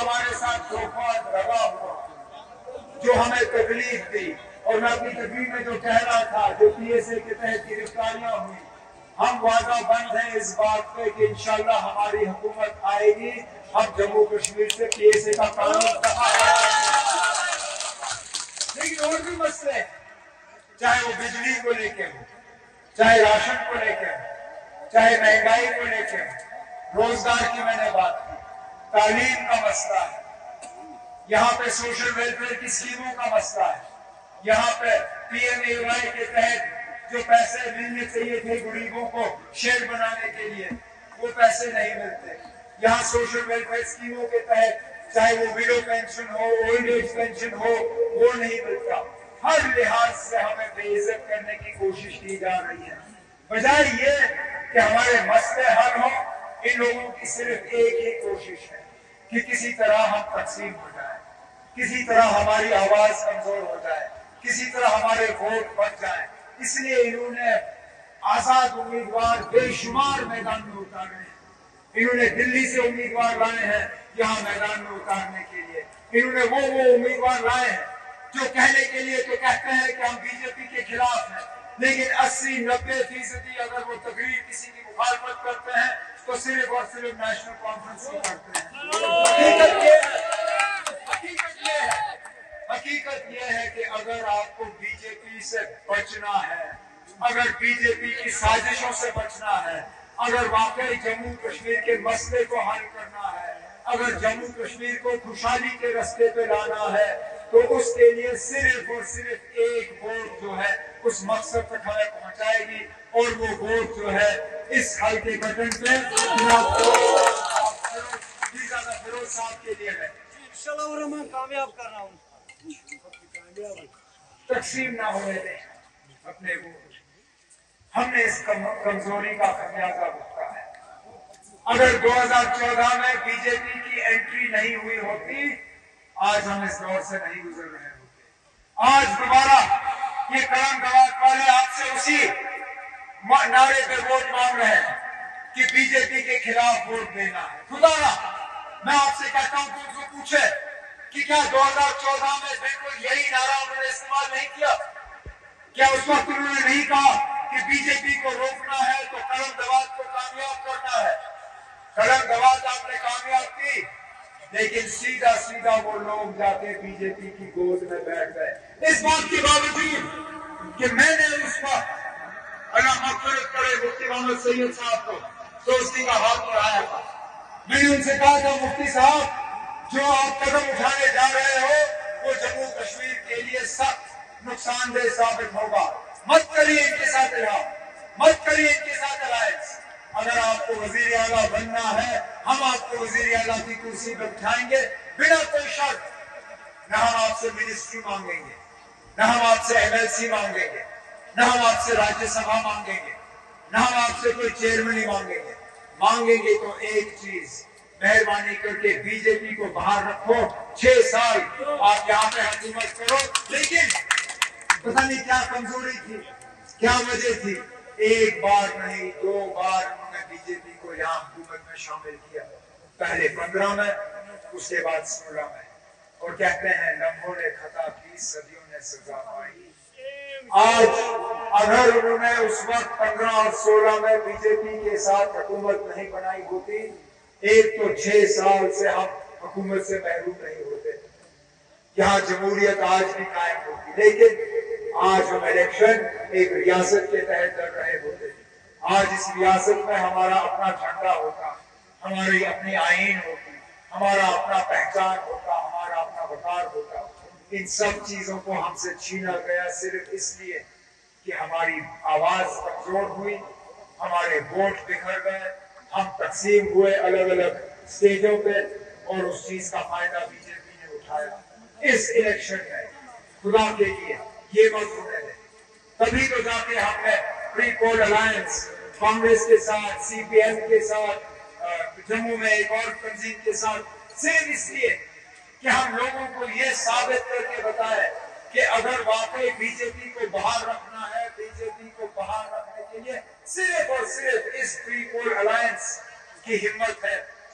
ہمارے ساتھ دھوکہ دغا ہوا، جو ہمیں تکلیف دی، اور میں اپنی تقریر میں جو کہہ رہا تھا، جو پی ایس اے کے تحت گرفتاریاں ہوئی، ہم وعدہ بند ہیں اس بات پہ کہ انشاءاللہ ہماری حکومت آئے گی، ہم جموں کشمیر سے پی ایس اے کا قانون دفاع کریں گے۔ لیکن اور بھی مسئلے ہیں، چاہے وہ بجلی کو لے کے ہو، چاہے راشن کو لے کے ہو، چاہے مہنگائی کو لے کے ہو، روزگار کی میں نے بات کی، تعلیم کا مسئلہ ہے، یہاں پہ سوشل ویلفیئر کی اسکیموں کا مسئلہ ہے، یہاں پہ پی ایم اے وائی کے تحت جو پیسے ملنے چاہیے تھے غریبوں کو شیئر بنانے کے لیے وہ پیسے نہیں ملتے، یہاں سوشل ویلفیئر اسکیموں کے تحت چاہے وہ ویڈو پینشن ہو، اولڈ ایج پینشن ہو، وہ نہیں ملتا۔ ہر لحاظ سے ہمیں بے عزت کرنے کی کوشش کی جا رہی ہے، بجائے یہ کہ ہمارے مسئلے حل ہوں۔ ان لوگوں کی صرف ایک ہی کوشش ہے کہ کسی طرح ہم تقسیم ہو جائیں، کسی طرح ہماری آواز کمزور ہو جائے، کسی طرح ہمارے ووٹ بچ جائیں۔ اس لیے انہوں نے آزاد امیدوار بے شمار میدان میں اتارے ہیں، انہوں نے دلی سے امیدوار لائے ہیں یہاں میدان میں اتارنے کے لیے، انہوں نے وہ امیدوار لائے ہیں جو کہنے کے لیے تو کہتے ہیں کہ ہم بی جے پی کے خلاف ہیں، لیکن 80-90% اگر وہ تقریر کسی کی مخالفت کرتے ہیں تو صرف اور صرف نیشنل کانفرنس کی کرتے ہیں۔ حقیقت یہ ہے کہ اگر آپ کو بی جے پی سے بچنا ہے، اگر بی جے پی کی سازشوں سے بچنا ہے، اگر واقعی جموں کشمیر کے مسئلے کو حل کرنا ہے، اگر جموں کشمیر کو خوشحالی کے رستے پہ لانا ہے، تو اس کے لیے صرف اور صرف ایک ووٹ جو ہے اس مقصد تک ہمیں پہنچائے گی، اور وہ ووٹ جو ہے اس حل کے بٹن پہ جناب فیروز صاحب کے لیے ہے۔ انشاءاللہ کامیاب کر رہا ہوں۔ تقسیم نہ ہونے دیں اپنے ووٹ، ہم نے اس کمزوری کا خمیازہ بھگتا ہے۔ اگر 2014 میں بی جے پی کی انٹری نہیں ہوئی ہوتی، آج ہم اس دور سے نہیں گزر رہے ہوتے۔ آج دوبارہ یہ کرم دوات والے آپ سے اسی نعرے پہ ووٹ مانگ رہے ہیں کہ بی جے پی کے خلاف ووٹ دینا ہے۔ خدا را میں آپ سے کہتا ہوں کہ ان کو پوچھے کہ کیا 2014 میں بالکل یہی نعرہ انہوں نے استعمال نہیں کیا؟ کیا اس وقت انہوں نے نہیں کہا کہ بی جے پی کو روکنا ہے تو کرم دوات کو کامیاب کرنا ہے؟ کرم دوات آپ نے کامیاب کی، لیکن سیدھا وہ لوگ جا کے بی جے پی کی گود میں بیٹھ گئے، اس بات کے باوجود کہ میں نے اس وقت اللہ مغفرت کرے مفتی محمد سید صاحب کو دوستی کا ہاتھ بڑھایا تھا۔ میں نے ان سے کہا تھا مفتی صاحب جو آپ قدم اٹھانے جا رہے ہو وہ جموں کشمیر کے لیے سخت نقصان دہ ثابت ہوگا، مت کریے ان کے ساتھ مت کریے ان کے ساتھ الائنس۔ اگر آپ کو وزیر اعلیٰ بننا ہے ہم آپ کو وزیر اعلیٰ کی کرسی پہ بٹھائیں گے بنا کوئی شرط، نہ ہم آپ سے منسٹری مانگیں گے، نہ ہم آپ سے ایم ایل سی مانگیں گے، نہ ہم آپ سے راجیہ سبھا مانگیں گے، نہ ہم آپ سے کوئی چیئرمنی مانگیں گے تو ایک چیز، مہربانی کر کے بی جے پی کو باہر رکھو، 6 سال آپ یہاں پہ حکومت کرو، لیکن پتہ نہیں کیا کمزوری تھی، کیا وجہ تھی، ایک بار نہیں 2 بار انہوں نے بی جے پی کو یہاں حکومت میں شامل کیا، پہلے 15 میں اس کے بعد 16 میں، اور کہتے ہیں لمحوں نے خطا کی صدیوں نے سزا پائی۔ آج اگر انہوں نے اس وقت 15 اور 16 میں بی جے پی کے ساتھ حکومت نہیں بنائی ہوتی، ایک تو 6 سال سے ہم حکومت سے محروم نہیں ہوتے، یہاں جمہوریت آج بھی قائم ہوتی، لیکن آج ہم الیکشن ایک ریاست کے تحت لڑ رہے ہوتے، آج اس ریاست میں ہمارا اپنا جھنڈا ہوتا، ہماری اپنی آئین ہوتی، ہمارا اپنا پہچان ہوتا، ہمارا اپنا وقار ہوتا۔ ان سب چیزوں کو ہم سے چھینا گیا صرف اس لیے کہ ہماری آواز کمزور ہوئی، ہمارے ووٹ بکھر گئے، ہم تقسیم ہوئے الگ الگ سٹیجوں پہ، اور اس چیز کا فائدہ بی جے پی نے اٹھایا۔ اس الیکشن میں خدا کے لیے یہ مت ہونے دیں، تبھی تو جا کے ہم نے پری پول الائنس کانگریس کے ساتھ، سی پی ایم کے ساتھ، جموں میں ایک اور تنظیم کے ساتھ، صرف اس لیے کہ ہم لوگوں کو یہ ثابت کر کے بتائے کہ اگر واقعی بی جے پی کو باہر رکھنا ہے، بی جے پی کو باہر رکھنے کے لیے صرف اور صرف اس پری پول الائنس کی ہمت ہے۔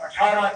18